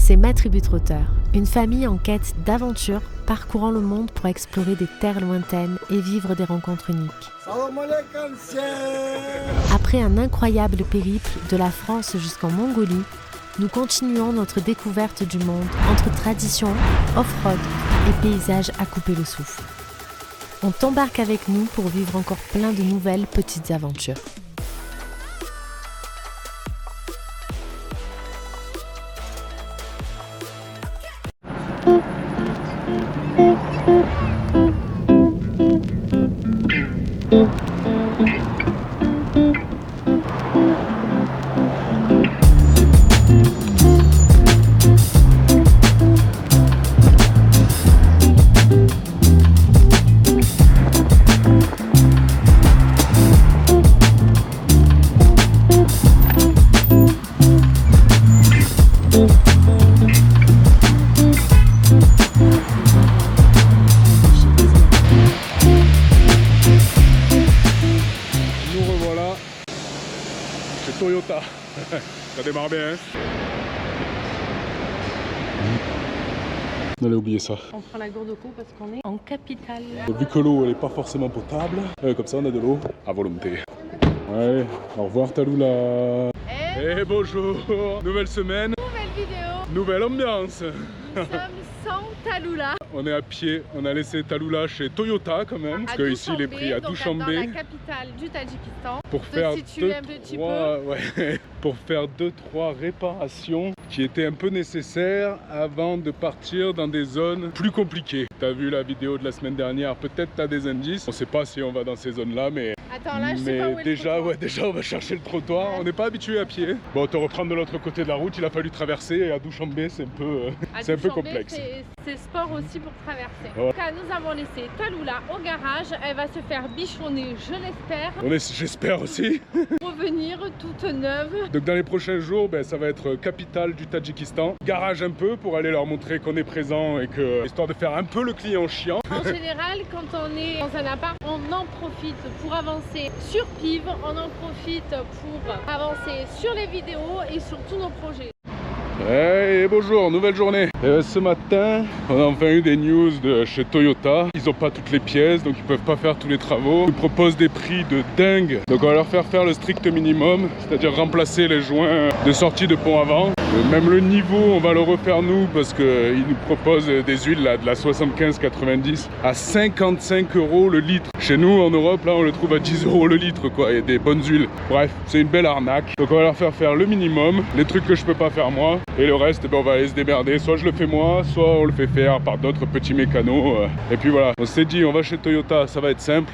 C'est Ma Tribu Trotteur, une famille en quête d'aventure parcourant le monde pour explorer des terres lointaines et vivre des rencontres uniques. Après un incroyable périple de la France jusqu'en Mongolie, nous continuons notre découverte du monde entre traditions, off-road et paysages à couper le souffle. On t'embarque avec nous pour vivre encore plein de nouvelles petites aventures. Toyota, ça démarre bien. On allait oublier ça. On prend la gourde au cou parce qu'on est en capitale. Vu que l'eau elle est pas forcément potable, comme ça on a de l'eau à volonté. Ouais, au revoir Talula. Et bonjour, nouvelle semaine. Nouvelle vidéo. Nouvelle ambiance. Nous sommes sans Talula. On est à pied, on a laissé Talula chez Toyota quand même, parce que ici il est pris à Douchanbe. Dans la capitale du Tadjikistan. Pour faire 2-3 réparations qui étaient un peu nécessaires avant de partir dans des zones plus compliquées. T'as vu la vidéo de la semaine dernière, peut-être t'as des indices. On sait pas si on va dans ces zones-là, mais... Attends, là, je sais pas où est déjà, déjà on va chercher le trottoir. Ouais. On n'est pas habitué à pied. Bon, te reprendre de l'autre côté de la route, il a fallu traverser. Et à Douchanbe, c'est un peu complexe. C'est sport aussi pour traverser. Ouais. Donc, nous avons laissé Talula au garage. Elle va se faire bichonner, je l'espère. J'espère aussi. Revenir toute neuve. Donc dans les prochains jours, ça va être capitale du Tadjikistan. Garage un peu pour aller leur montrer qu'on est présent et que, histoire de faire un peu le client chiant. En général, quand on est dans un appart, on en profite pour avancer sur Piv, on en profite pour avancer sur les vidéos et sur tous nos projets. Hey, bonjour, nouvelle journée. Ce matin, on a enfin eu des news de chez Toyota. Ils n'ont pas toutes les pièces, donc ils peuvent pas faire tous les travaux. Ils proposent des prix de dingue. Donc on va leur faire le strict minimum, c'est-à-dire remplacer les joints de sortie de pont avant. Même le niveau, on va le refaire nous parce qu'ils nous proposent des huiles là, de la 75-90 à 55 € le litre. Chez nous en Europe, là on le trouve à 10 € le litre quoi. Il y a des bonnes huiles. Bref, c'est une belle arnaque. Donc on va leur faire le minimum, les trucs que je peux pas faire moi. Et le reste, on va aller se démerder. Soit je le fais moi, soit on le fait faire par d'autres petits mécanos. Et puis voilà, on s'est dit, on va chez Toyota, ça va être simple.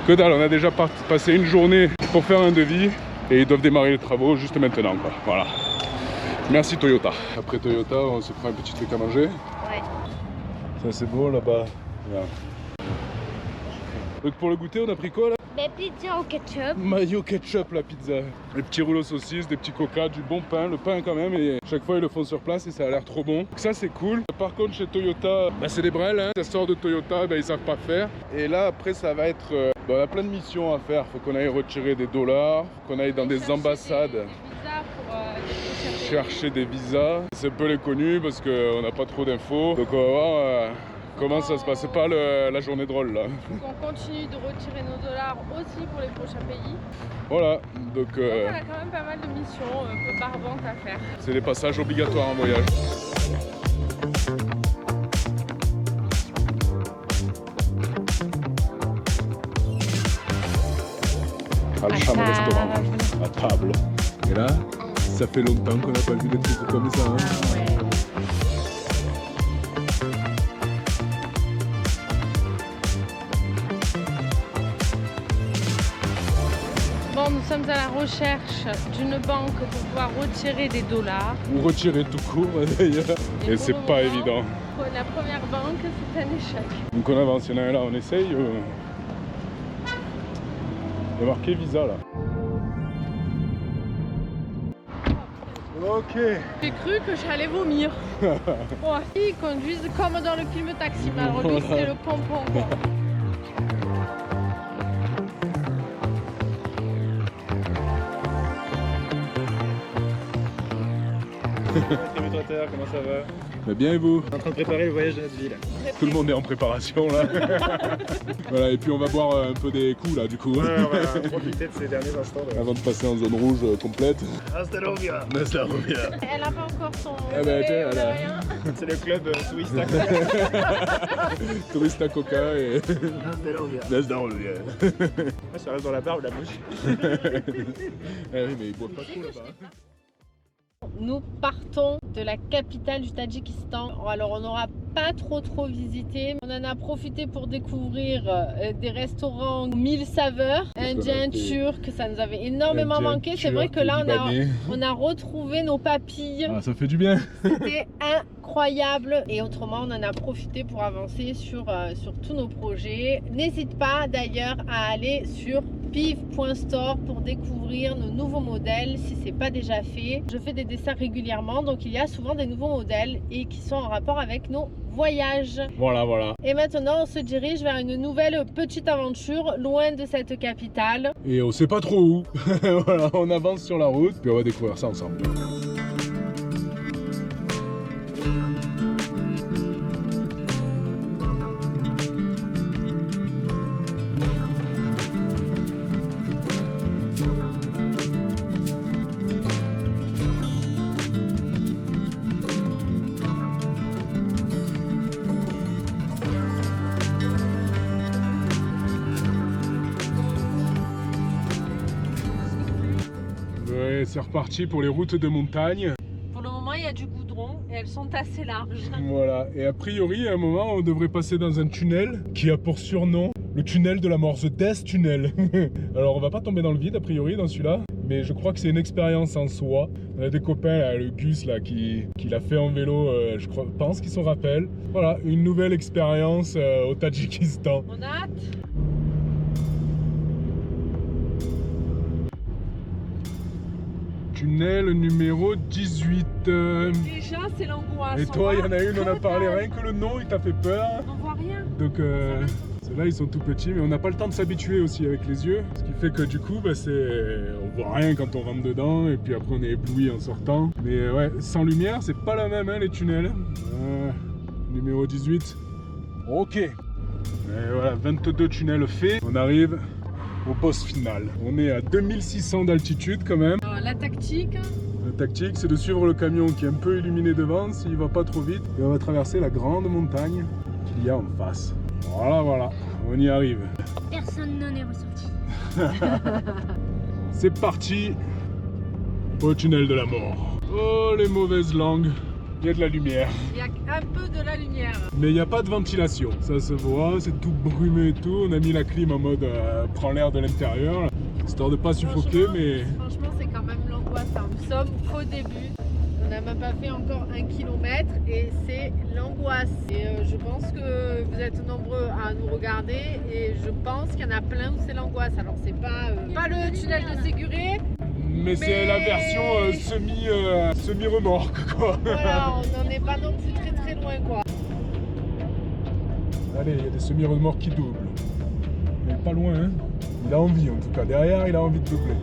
Que dalle, on a déjà passé une journée pour faire un devis. Et ils doivent démarrer les travaux juste maintenant, quoi. Voilà. Merci Toyota. Après Toyota, on se prend un petit truc à manger. Ouais. Ça c'est beau là-bas. Voilà. Donc pour le goûter, on a pris quoi là? Des pizzas au ketchup. Mayo ketchup la pizza. Des petits rouleaux saucisses, des petits coca, du bon pain. Le pain quand même, et chaque fois ils le font sur place et ça a l'air trop bon. Donc ça c'est cool. Par contre chez Toyota, c'est des brels, hein. Ça sort de Toyota, ils savent pas faire. Et là après ça va être... on a plein de missions à faire. Faut qu'on aille retirer des dollars, faut qu'on aille dans des ambassades. Des visas pour chercher des visas. C'est un peu les connus parce qu'on n'a pas trop d'infos. Donc on va voir... comment ça se passe? C'est pas la journée drôle là. Donc on continue de retirer nos dollars aussi pour les prochains pays. Voilà, donc on a quand même pas mal de missions un peu barbantes à faire. C'est des passages obligatoires en voyage. Al-Sham restaurant, à table. Et là, ça fait longtemps qu'on n'a pas vu des trucs comme ça. Hein. Ah ouais. Bon, nous sommes à la recherche d'une banque pour pouvoir retirer des dollars. Ou retirer tout court d'ailleurs. Et c'est pas évident. La première banque, c'est un échec. Donc on avance, il y en a un là, on essaye. Il y a marqué visa là. Ok. J'ai cru que j'allais vomir. Bon, ils conduisent comme dans le film Taxi. Alors lui, c'est le pompon. Salut Trotter, comment ça va? Bah bien et vous? On est en train de préparer le voyage de notre vie là. Tout le monde est en préparation là. Voilà, et puis on va boire un peu des coups là du coup. Ouais, on va profiter de ces derniers instants. Avant de passer en zone rouge complète. Hasta luego. Hasta luego. Elle a pas encore son... Ah bah tiens, voilà. C'est le club Twista Coca. Tourista Coca et... Hasta luego. Hasta luego. Ça reste dans la barbe la bouche. Ah oui, mais ils boivent pas trop là-bas. Nous partons de la capitale du Tadjikistan. Alors on n'aura pas trop visité. On en a profité pour découvrir des restaurants 1000 saveurs, indien, turc, ça nous avait énormément manqué. C'est vrai que là on a retrouvé nos papilles. Ah, ça fait du bien. C'était incroyable. Et autrement on en a profité pour avancer sur tous nos projets. N'hésite pas d'ailleurs à aller sur piv.store pour découvrir nos nouveaux modèles si c'est pas déjà fait. Je fais des dessins régulièrement, donc il y a souvent des nouveaux modèles et qui sont en rapport avec nos voyages. Voilà. Et maintenant on se dirige vers une nouvelle petite aventure loin de cette capitale. Et on sait pas trop où. Voilà, on avance sur la route puis on va découvrir ça ensemble. Ouais, c'est reparti pour les routes de montagne. Pour le moment il y a du goudron et elles sont assez larges. Voilà, et a priori à un moment on devrait passer dans un tunnel qui a pour surnom le tunnel de la mort, The Death Tunnel. Alors on va pas tomber dans le vide a priori dans celui-là, mais je crois que c'est une expérience en soi. On a des copains là, le Gus là qui l'a fait en vélo, je pense qu'il s'en rappelle. Voilà, une nouvelle expérience au Tadjikistan. On a hâte. Tunnel numéro 18. Déjà c'est l'angoisse. Et toi, il y en a une, on a parlé, rien que le nom, il t'a fait peur. On voit rien. Donc ceux-là, ils sont tout petits, mais on n'a pas le temps de s'habituer aussi avec les yeux. Ce qui fait que du coup, bah, on voit rien quand on rentre dedans, et puis après on est ébloui en sortant. Mais ouais, sans lumière, c'est pas la même, hein, les tunnels. Numéro 18. Ok. Et voilà, 22 tunnels faits. On arrive au boss final. On est à 2600 d'altitude quand même. Alors, la tactique. La tactique, c'est de suivre le camion qui est un peu illuminé devant s'il va pas trop vite. Et on va traverser la grande montagne qu'il y a en face. Voilà, on y arrive. Personne n'en est ressorti. C'est parti au tunnel de la mort. Oh, les mauvaises langues. Il y a de la lumière. Il y a un peu de la lumière. Mais il n'y a pas de ventilation. Ça se voit, c'est tout brumé et tout. On a mis la clim en mode prend l'air de l'intérieur. Histoire de pas suffoquer, mais... Franchement, c'est quand même l'angoisse. Nous sommes qu'au début. On n'a même pas fait encore 1 kilomètre et c'est l'angoisse. Et je pense que vous êtes nombreux à nous regarder et je pense qu'il y en a plein où c'est l'angoisse. Alors c'est pas le tunnel de Séguré. Mais c'est la version semi-remorque quoi. Voilà, on n'en est pas non plus très loin quoi. Allez, il y a des semi-remorques qui doublent. Mais pas loin, hein. Il a envie en tout cas. Derrière, il a envie de doubler.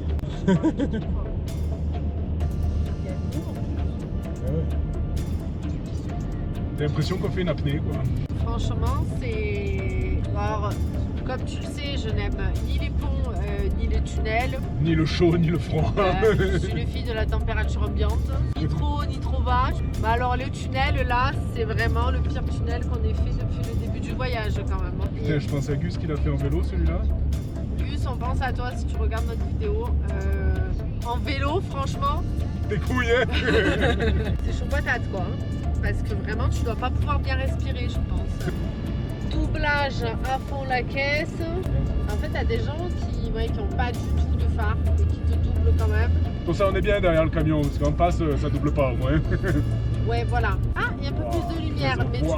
T'as l'impression qu'on fait une apnée quoi. Franchement c'est... Alors, comme tu le sais, je n'aime ni les ponts, ni les tunnels. Ni le chaud, ni le froid. Je suis une fille de la température ambiante. Ni trop haut, ni trop bas. Bah alors le tunnel là, c'est vraiment le pire tunnel qu'on ait fait depuis le début du voyage quand même. Putain, je pense à Gus qui l'a fait en vélo celui-là. Gus, on pense à toi si tu regardes notre vidéo. En vélo, franchement... T'es couilles, hein. C'est chaud patate quoi. Parce que vraiment tu dois pas pouvoir bien respirer je pense. Doublage à fond la caisse. En fait t'as des gens qui ont pas du tout de phare et qui te doublent quand même. Pour ça on est bien derrière le camion parce qu'en face ça double pas au moins. Ouais voilà. Ah il y a un peu plus de lumière mais du coup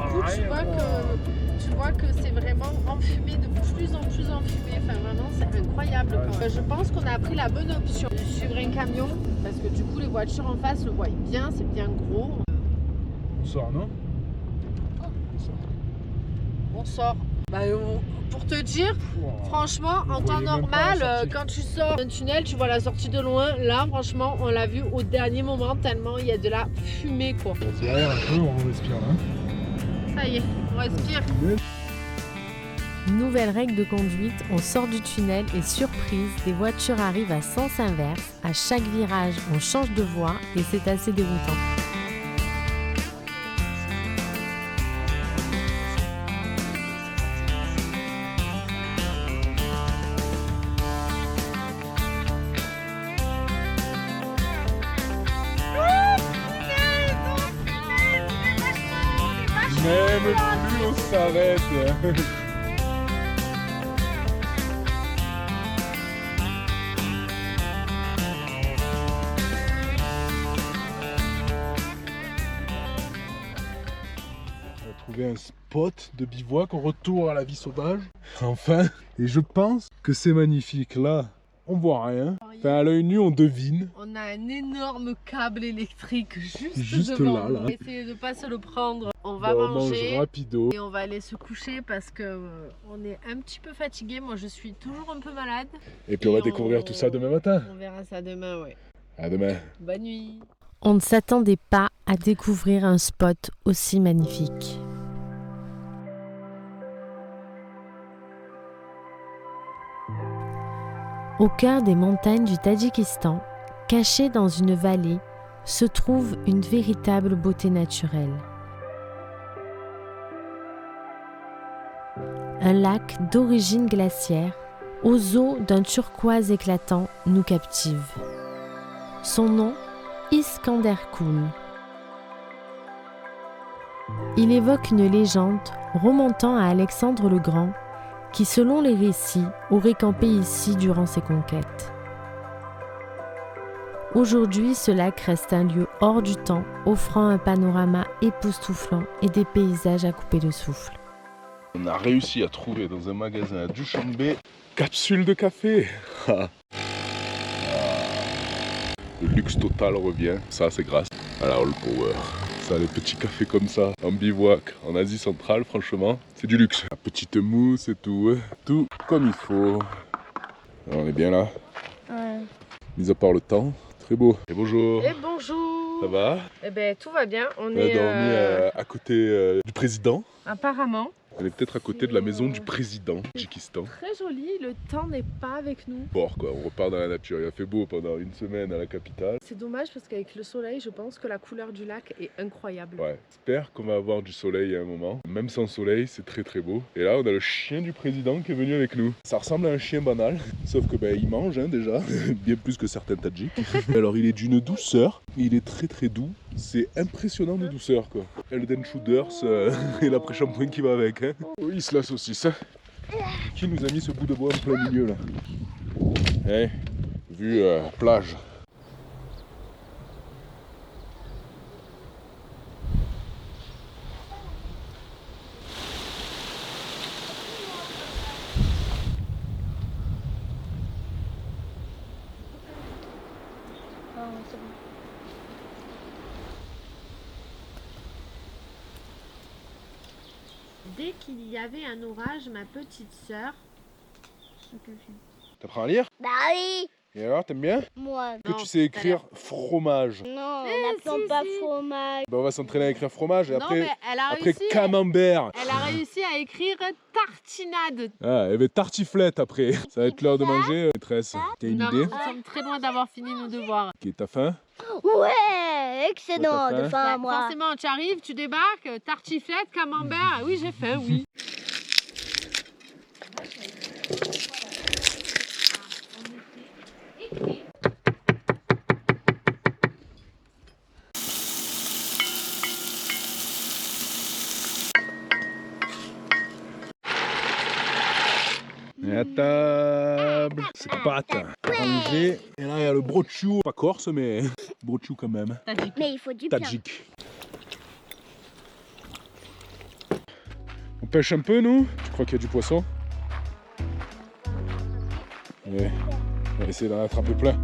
tu vois que c'est vraiment enfumé, de plus en plus enfumé. Enfin vraiment c'est incroyable quand même. Je pense qu'on a pris la bonne option de suivre un camion parce que du coup les voitures en face le voient bien, c'est bien gros. On sort non? On sort. Pour te dire, franchement, en temps normal, quand tu sors d'un tunnel, tu vois la sortie de loin. Là, franchement, on l'a vu au dernier moment tellement il y a de la fumée, quoi. On s'aère un peu, on respire là. Ça y est, on respire. Nouvelle règle de conduite, on sort du tunnel et surprise, des voitures arrivent à sens inverse. À chaque virage, on change de voie et c'est assez déroutant. Même plus on s'arrête. On a trouvé un spot de bivouac en retour à la vie sauvage. Enfin, et je pense que c'est magnifique. Là, on voit rien. Enfin, à l'œil nu, on devine. On a un énorme câble électrique Juste devant là. nous. Essayez de ne pas se le prendre. On va Bon, on mange manger rapido. et on va aller se coucher parce que on est un petit peu fatigué. Moi, je suis toujours un peu malade. Et puis on va découvrir tout ça demain matin. On verra ça demain, ouais. À demain. Bonne nuit. On ne s'attendait pas à découvrir un spot aussi magnifique. Au cœur des montagnes du Tadjikistan, cachée dans une vallée, se trouve une véritable beauté naturelle. Un lac d'origine glaciaire, aux eaux d'un turquoise éclatant, nous captive. Son nom, Iskanderkoul. Il évoque une légende remontant à Alexandre le Grand, qui, selon les récits, aurait campé ici durant ses conquêtes. Aujourd'hui, ce lac reste un lieu hors du temps, offrant un panorama époustouflant et des paysages à couper le souffle. On a réussi à trouver dans un magasin à Dushanbe capsule de café. Le luxe total revient, ça c'est grâce à la All Power. Ça, les petits cafés comme ça, en bivouac, en Asie centrale, franchement, c'est du luxe. La petite mousse et tout, tout comme il faut. Alors, on est bien là. Ouais. Mis à part le temps, très beau. Et bonjour. Et bonjour. Ça va? Eh ben tout va bien. On a dormi à côté du président. Apparemment. On est peut-être à côté de la maison du président du Tadjikistan. Très joli, le temps n'est pas avec nous. Bon, quoi, on repart dans la nature. Il a fait beau pendant une semaine à la capitale. C'est dommage parce qu'avec le soleil, je pense que la couleur du lac est incroyable. Ouais, j'espère qu'on va avoir du soleil à un moment. Même sans soleil, c'est très très beau. Et là, on a le chien du président qui est venu avec nous. Ça ressemble à un chien banal, sauf que il mange déjà, bien plus que certains Tadjiks. Alors, il est d'une douceur, il est très très doux. C'est impressionnant de douceur, quoi. Elden Shoulders et l'après-shampoing qui va avec. Hein. Oui, la saucisse. Qui nous a mis ce bout de bois en plein milieu là? Eh, vue plage. Dès qu'il y avait un orage, ma petite sœur... T'apprends à lire? Bah oui. Et alors, t'aimes bien? Moi. Que tu sais écrire fromage? Non, on n'appelle pas fromage. On va s'entraîner à écrire fromage et Non, après, mais elle a après réussi, camembert. elle a réussi à écrire tartinade. Ah, et bien tartiflette après. Ça va être l'heure de manger, maîtresse. T'as une Non, idée? nous sommes très loin d'avoir fini nos devoirs. Ok, t'as faim? Ouais, excellent Ouais, t'as de faim à moi. Forcément, tu arrives, tu débarques, tartiflette, camembert. Ah oui, j'ai faim, oui. Et à table, c'est pâte rangée. Et là, il y a le brochou, pas corse, mais brochou quand même. Mais il faut du bien. Tadjik. On pêche un peu, nous? Tu crois qu'il y a du poisson? Ouais. On va essayer d'en attraper plein.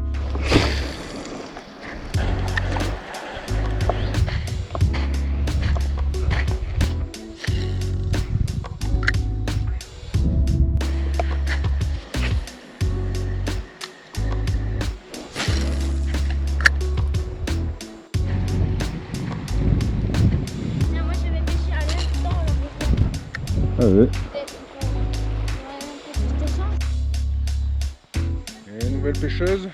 Ah ouais. Et nouvelle pêcheuse.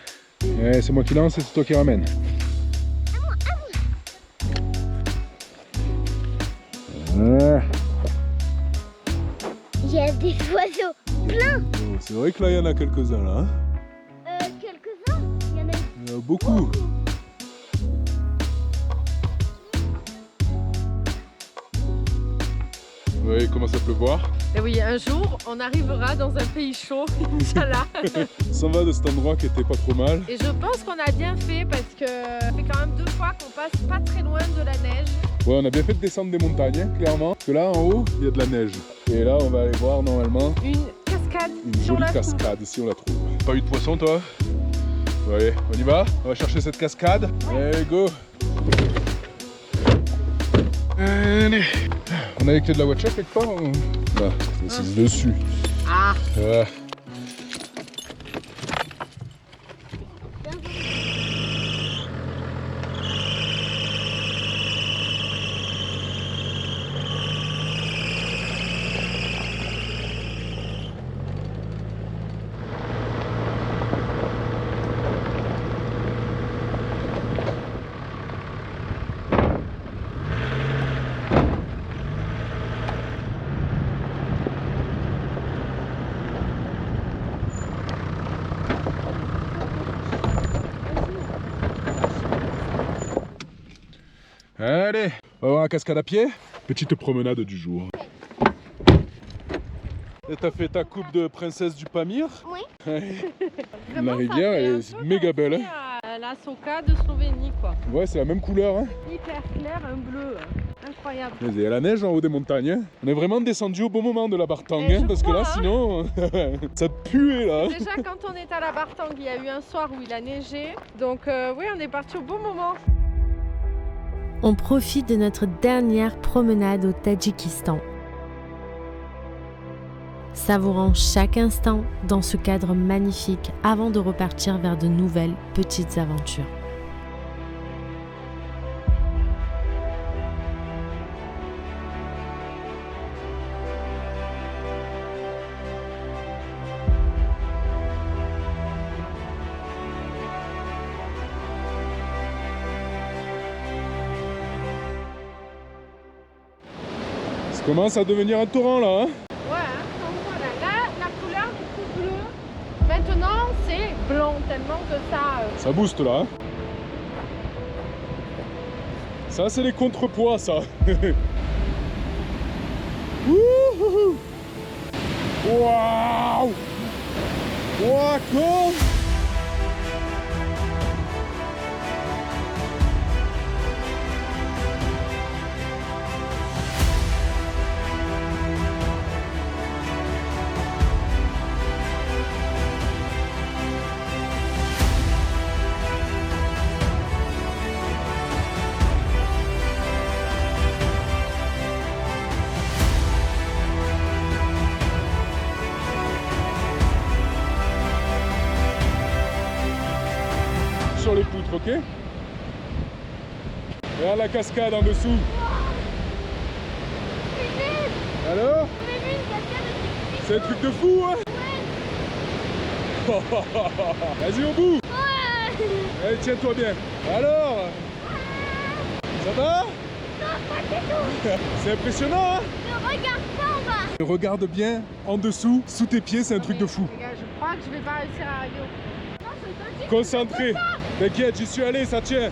Ouais, c'est moi qui lance et c'est toi qui ramène. Ah. Il y a des oiseaux plein. Oh, c'est vrai que là il y en a quelques-uns là. Hein, Quelques-uns. Il y en a il y en a beaucoup. Oui, il commence à pleuvoir. Et oui, un jour, on arrivera dans un pays chaud, Inch'Allah. Ça va de cet endroit qui était pas trop mal. Et je pense qu'on a bien fait parce que ça fait quand même 2 fois qu'on passe pas très loin de la neige. Ouais, on a bien fait de descendre des montagnes, hein, clairement. Parce que là, en haut, il y a de la neige. Et là, on va aller voir normalement Une cascade une sur jolie la cascade, si on la trouve. Pas eu de poisson, toi? Ouais, on y va? On va chercher cette cascade. Allez, go! Allez. On a les clés de la voiture quelque part? Là, c'est dessus. Ah. Ouais. Allez, on va voir la cascade à pied. Petite promenade du jour. Et t'as fait ta coupe de princesse du Pamir? Oui. La rivière elle est méga belle. Hein. La Soka de Slovénie, quoi. Ouais, c'est la même couleur. Hein. Hyper clair, un bleu. Incroyable. Il y a la neige en haut des montagnes. Hein. On est vraiment descendu au bon moment de la Bartang. Et Hein, je parce que crois, là, hein. sinon, ça puait là. Déjà, quand on est à la Bartang, il y a eu un soir où il a neigé. Donc, oui, on est parti au bon moment. On profite de notre dernière promenade au Tadjikistan, savourant chaque instant dans ce cadre magnifique avant de repartir vers de nouvelles petites aventures. Ça commence à devenir un torrent là. Hein. Ouais, hein, donc voilà. Là, la couleur du coup bleu. Maintenant, c'est blanc, tellement que ça... Ça booste là. Hein. Ça, c'est les contrepoids, ça. Wouhou. Waouh. Waouh, comme. Sur les poutres, ok? Regarde la cascade en dessous. Alors? C'est un truc de fou, hein? Vas-y au bout. Allez, tiens-toi bien. Alors? Ça va? C'est impressionnant, hein? Ne regarde pas en bas. Regarde bien en dessous, sous tes pieds, c'est un truc de fou. Les gars, je crois que je vais pas réussir à arriver au bout. Concentré. T'inquiète, j'y suis allé, ça tient.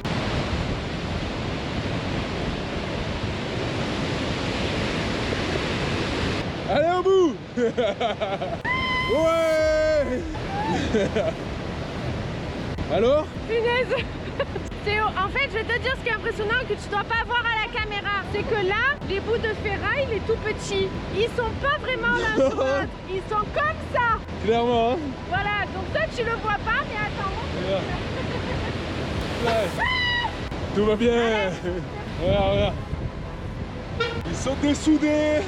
Allez au bout. Ouais. Alors? Punaise. Théo, en fait, je vais te dire ce qui est impressionnant que tu dois pas voir à la caméra. C'est que là, les bouts de ferraille, les tout petits, ils sont pas vraiment là sur l'autre. Ils sont comme ça. Clairement, hein? Voilà, donc toi, tu le vois pas, mais attends. Ouais. Tout va bien. Regarde, regarde. Ils sont dessoudés.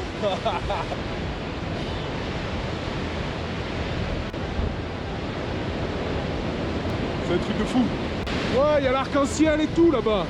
C'est un truc de fou. Ouais, il y a l'arc-en-ciel et tout là-bas.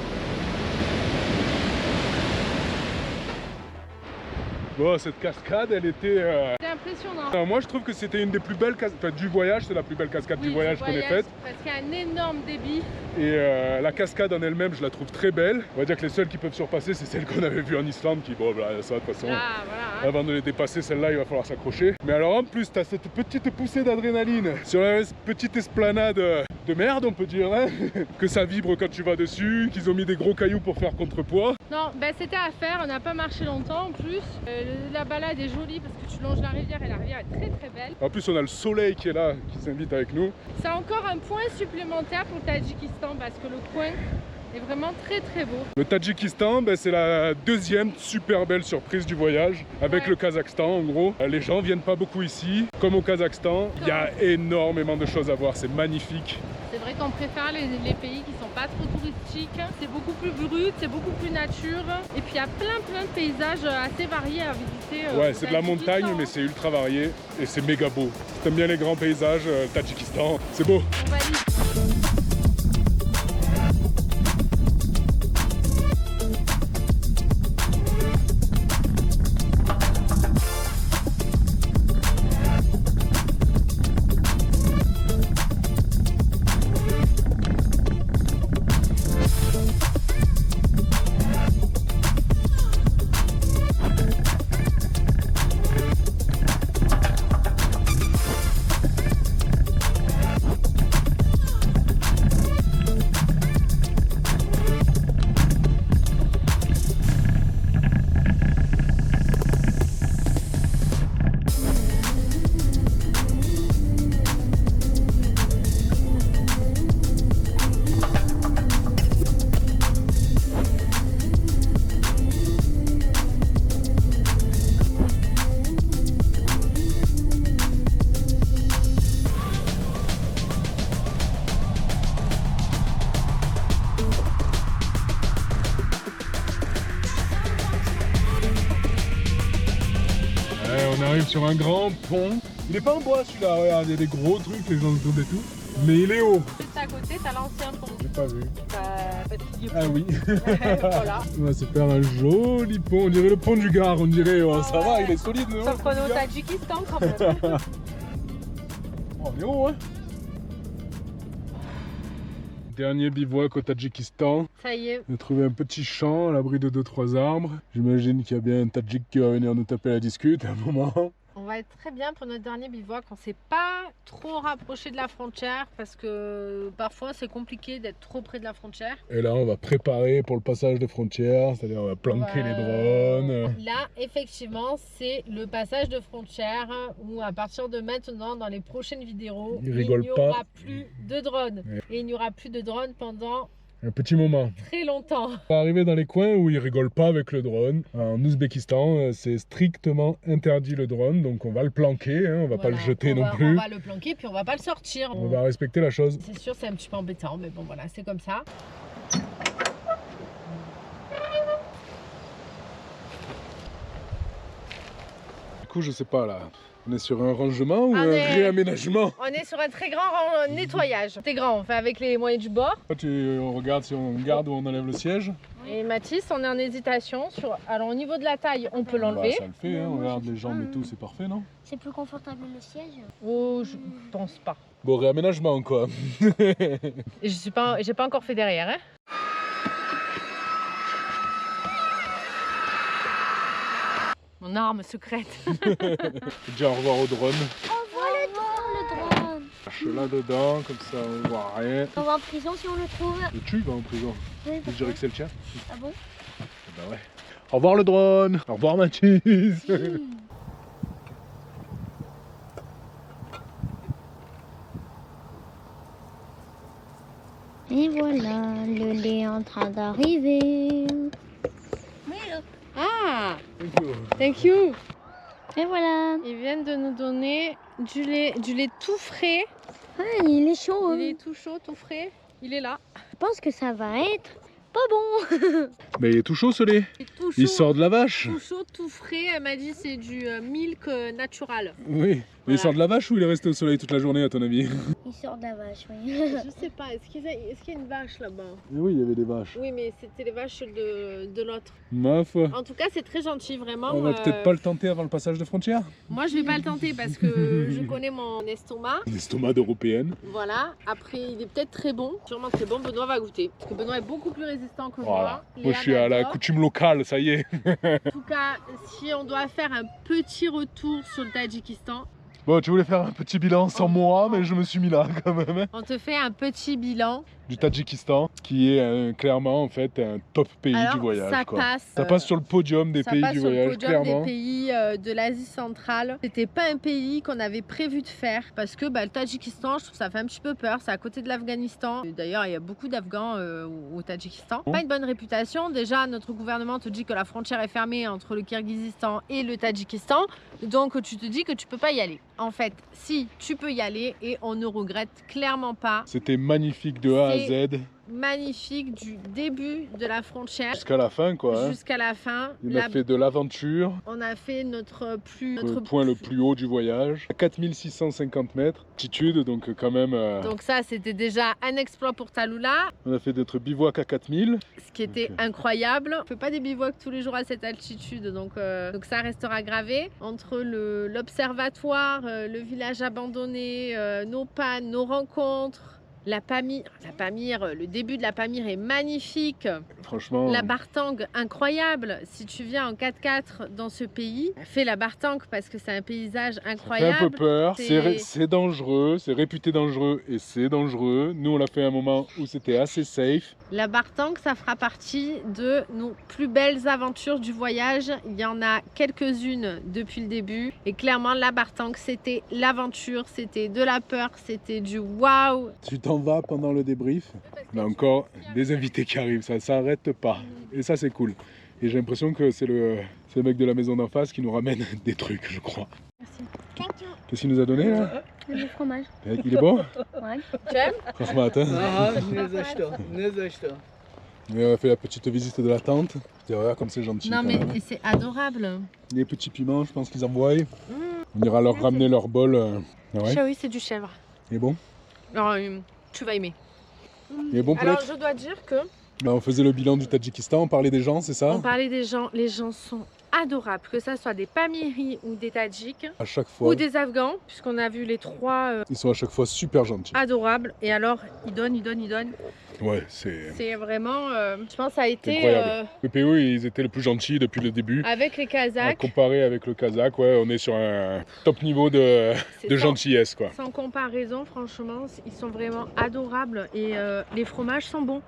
Bon, cette cascade, elle était... C'est impressionnant. Moi, je trouve que c'était une des plus belles cascades du voyage. C'est la plus belle cascade du voyage qu'on ait faite. Parce qu'il y a un énorme débit. Et la cascade en elle-même, je la trouve très belle. On va dire que les seules qui peuvent surpasser, c'est celle qu'on avait vue en Islande. Qui, bon, bah, ça, de toute façon, Ah, voilà. avant de les dépasser, celle-là, il va falloir s'accrocher. Mais alors, en plus, tu as cette petite poussée d'adrénaline sur la petite esplanade de merde, on peut dire, hein, que ça vibre quand tu vas dessus, qu'ils ont mis des gros cailloux pour faire contrepoids. Non, ben c'était à faire, on n'a pas marché longtemps en plus. La balade est jolie parce que tu longes la rivière et la rivière est très très belle. En plus, on a le soleil qui est là, qui s'invite avec nous. C'est encore un point supplémentaire pour le Tadjikistan parce que le coin est vraiment très très beau. Le Tadjikistan, ben, c'est la deuxième super belle surprise du voyage, avec Ouais. le Kazakhstan en gros. Les gens viennent pas beaucoup ici, comme au Kazakhstan. Il y a énormément de choses à voir, c'est magnifique. C'est vrai qu'on préfère les pays qui sont pas trop touristiques. C'est beaucoup plus brut, c'est beaucoup plus nature. Et puis il y a plein de paysages assez variés à visiter. Ouais, au c'est de la Tadjikistan, montagne, hein. mais c'est ultra varié et c'est méga beau. Si t'aimes bien les grands paysages, Tadjikistan, c'est beau. On valide. On arrive sur un grand pont. Il est pas en bois celui-là, regarde, il y a des gros trucs, les gens le tournent et tout. Mais il est haut. Juste à côté, t'as l'ancien pont. J'ai pas vu. Parce qu'il est Ah oui. Voilà. On va se faire un joli pont. On dirait le pont du Gard, on dirait. Oh, ça va, il est solide, non? Sauf qu'on est au Tadjikistan quand même. Oh, on est haut, hein. Dernier bivouac au Tadjikistan. Ça y est. On a trouvé un petit champ à l'abri de 2-3 arbres. J'imagine qu'il y a bien un Tadjik qui va venir nous taper la discute à un moment. On va être très bien pour notre dernier bivouac. On s'est pas trop rapproché de la frontière parce que parfois c'est compliqué d'être trop près de la frontière. Et là, on va préparer pour le passage des frontières, c'est-à-dire on va planquer les drones. Là, effectivement, c'est le passage de frontière où à partir de maintenant, dans les prochaines vidéos, Il il rigole n'y aura pas. plus de drones. Ouais. Et il n'y aura plus de drones pendant Un petit moment. très longtemps. On va arriver dans les coins où ils rigolent pas avec le drone. En Ouzbékistan, c'est strictement interdit le drone, donc on va le planquer, hein, on va pas le Voilà, jeter non On plus. va le planquer puis on va pas le sortir. On va respecter la chose. C'est sûr, c'est un petit peu embêtant, mais bon voilà, c'est comme ça. Du coup, je sais pas là, on est sur un rangement ou On un est- réaménagement? On est sur un très grand nettoyage. C'est grand, on fait avec les moyens du bord. On regarde si on garde ou on enlève le siège. Et Mathis, on est en hésitation sur. Alors au niveau de la taille, on peut Bah, l'enlever. ça le fait, hein, on regarde les jambes et tout, c'est parfait, non? C'est plus confortable le siège. Oh, je pense pas. Bon, réaménagement quoi. Et j'ai pas encore fait derrière, hein. Mon arme secrète. Dis au revoir au drone. On voit le drone. Lâche là-dedans, comme ça on voit rien. On va en prison si on le trouve. Le tu vas en prison. Oui, Je pourquoi dirais que c'est le tien. Ah bon? Bah ouais. Au revoir le drone. Au revoir Mathis. Et voilà, le lait est en train d'arriver. Ah, thank you. Et voilà. Ils viennent de nous donner du lait tout frais. Ah, il est chaud. Il est tout chaud, tout frais. Il est là. Je pense que ça va être pas bon. Mais il est tout chaud ce lait. Il est tout chaud. Il sort de la vache. Tout chaud, tout frais. Elle m'a dit c'est du milk natural. Oui. Mais il sort de la vache ou il est resté au soleil toute la journée à ton avis? Il sort de la vache, oui. Je sais pas, est-ce qu'il y a une vache là-bas? Oui, il y avait des vaches. Oui, mais c'était les vaches de l'autre. Ma foi. En tout cas, c'est très gentil, vraiment. On va peut-être pas le tenter avant le passage de frontière? Moi, je vais pas le tenter parce que je connais mon estomac. L'estomac d'européenne. Voilà. Après, il est peut-être très bon. Sûrement très bon. Benoît va goûter. Parce que Benoît est beaucoup plus résistant que Voilà. moi. Moi je suis à la coutume locale, ça y est. En tout cas, si on doit faire un petit retour sur le Tadjikistan, Bon, tu voulais faire un petit bilan sans moi, mais je me suis mis là quand même. on te fait un petit bilan. Du Tadjikistan, qui est clairement en fait un top pays Alors, du voyage. ça quoi. passe. Ça passe sur le podium des Ça pays passe du sur le voyage, podium clairement. des pays de l'Asie centrale. C'était pas un pays qu'on avait prévu de faire parce que le Tadjikistan, je trouve ça fait un petit peu peur. C'est à côté de l'Afghanistan. D'ailleurs, il y a beaucoup d'Afghans au Tadjikistan. Pas une bonne réputation. Déjà, notre gouvernement te dit que la frontière est fermée entre le Kirghizistan et le Tadjikistan. Donc, tu te dis que tu peux pas y aller. En fait, si, tu peux y aller et on ne regrette clairement pas. C'était magnifique de A à Z. Magnifique du début de la frontière Jusqu'à la fin, quoi. Hein. jusqu'à la fin. On a fait de l'aventure. On a fait notre Le point le plus haut du voyage. À 4650 mètres d'altitude, donc quand même. Donc ça, c'était déjà un exploit pour Tallulah, On a fait notre bivouac à 4000. ce qui était incroyable. On ne fait pas des bivouacs tous les jours à cette altitude, donc ça restera gravé. Entre l'observatoire, le village abandonné, nos pannes, nos rencontres. La Pamir, le début de la Pamir est magnifique. Franchement. La Bartang, incroyable. Si tu viens en 4x4 dans ce pays, fais la Bartang parce que c'est un paysage Ça fait incroyable. un peu peur, c'est dangereux, c'est réputé dangereux et c'est dangereux. Nous on l'a fait à un moment où c'était assez safe. La Bartang, ça fera partie de nos plus belles aventures du voyage. Il y en a quelques-unes depuis le début. Et clairement, la Bartang, c'était l'aventure, c'était de la peur, c'était du waouh. Tu t'en vas pendant le débrief. On a encore des invités qui arrivent, ça s'arrête pas. Et ça c'est cool. Et j'ai l'impression que c'est le mec de la maison d'en face qui nous ramène des trucs, je crois. Qu'est-ce qu'il nous a donné là? Le fromage. Il est bon? Ouais. Tu aimes? Rahmat, hein? Et on a fait la petite visite de la tente. Et regarde comme c'est gentil. Non quand mais même. et c'est adorable. Les petits piments, je pense qu'ils envoient. On ira leur ramener leur bol. Ah ouais. Oui, c'est du chèvre. Il est bon? Alors, tu vas aimer. Il est bon Alors peut-être? je dois dire que On faisait le bilan du Tadjikistan, on parlait des gens, c'est ça? on parlait des gens, les gens sont adorables, que ça soit des Pamiris ou des Tadjiks À chaque fois, ou des Afghans, puisqu'on a vu les trois ils sont à chaque fois super gentils. adorables. Et alors, ils donnent. Ouais, c'est C'est vraiment, je pense, ça a été incroyable. Le PO, ils étaient les plus gentils depuis le début. avec les À Kazakhs. comparer avec le Kazakh, ouais, on est sur un top niveau de C'est gentillesse, quoi. sans comparaison, franchement, ils sont vraiment adorables et les fromages sont bons.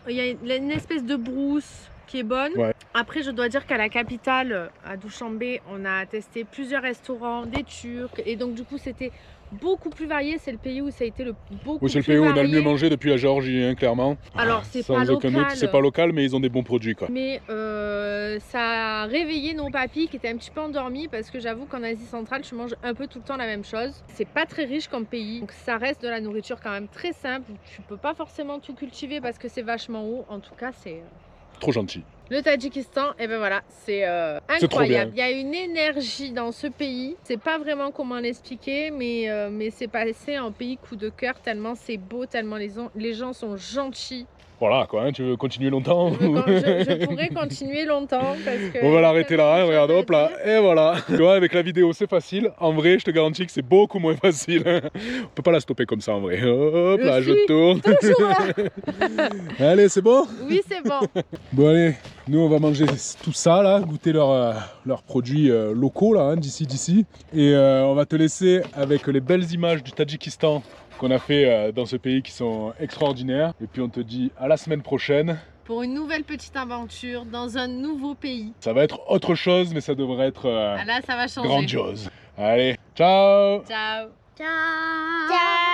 Il y a une espèce de brousse qui est bonne. Ouais. Après, je dois dire qu'à la capitale, à Dushanbe, on a testé plusieurs restaurants, des Turcs, et donc du coup, c'était beaucoup plus varié. C'est le pays où ça a été beaucoup Oui, c'est le plus pays où on a le varié. mieux mangé depuis la Géorgie, hein, clairement. Alors, c'est Sans pas aucun doute, local. c'est pas local, mais ils ont des bons produits, quoi. Mais ça a réveillé nos papis qui étaient un petit peu endormis parce que j'avoue qu'en Asie centrale, je mange un peu tout le temps la même chose. C'est pas très riche comme pays, donc ça reste de la nourriture quand même très simple. Tu peux pas forcément tout cultiver parce que c'est vachement haut. En tout cas, c'est Trop gentil. le Tadjikistan. Et ben voilà, c'est C'est trop bien. incroyable. Il y a une énergie dans ce pays. C'est pas vraiment comment l'expliquer, mais c'est passé en pays coup de cœur tellement c'est beau, tellement les gens sont gentils. Voilà, quoi, hein, tu veux continuer longtemps? Je pourrais continuer longtemps parce que... On va l'arrêter là, hein, regarde, hop là, et voilà. Tu vois, avec la vidéo c'est facile, en vrai je te garantis que c'est beaucoup moins facile. On peut pas la stopper comme ça en vrai. Hop là, je tourne. Allez, c'est bon? Oui, c'est bon. Bon allez, nous on va manger tout ça là, goûter leurs produits locaux là, hein, d'ici. Et on va te laisser avec les belles images du Tadjikistan qu'on a fait dans ce pays qui sont extraordinaires. Et puis on te dit à la semaine prochaine. Pour une nouvelle petite aventure dans un nouveau pays. Ça va être autre chose, mais ça devrait être Ah là, ça va changer. grandiose. Allez, ciao! Ciao. Ciao.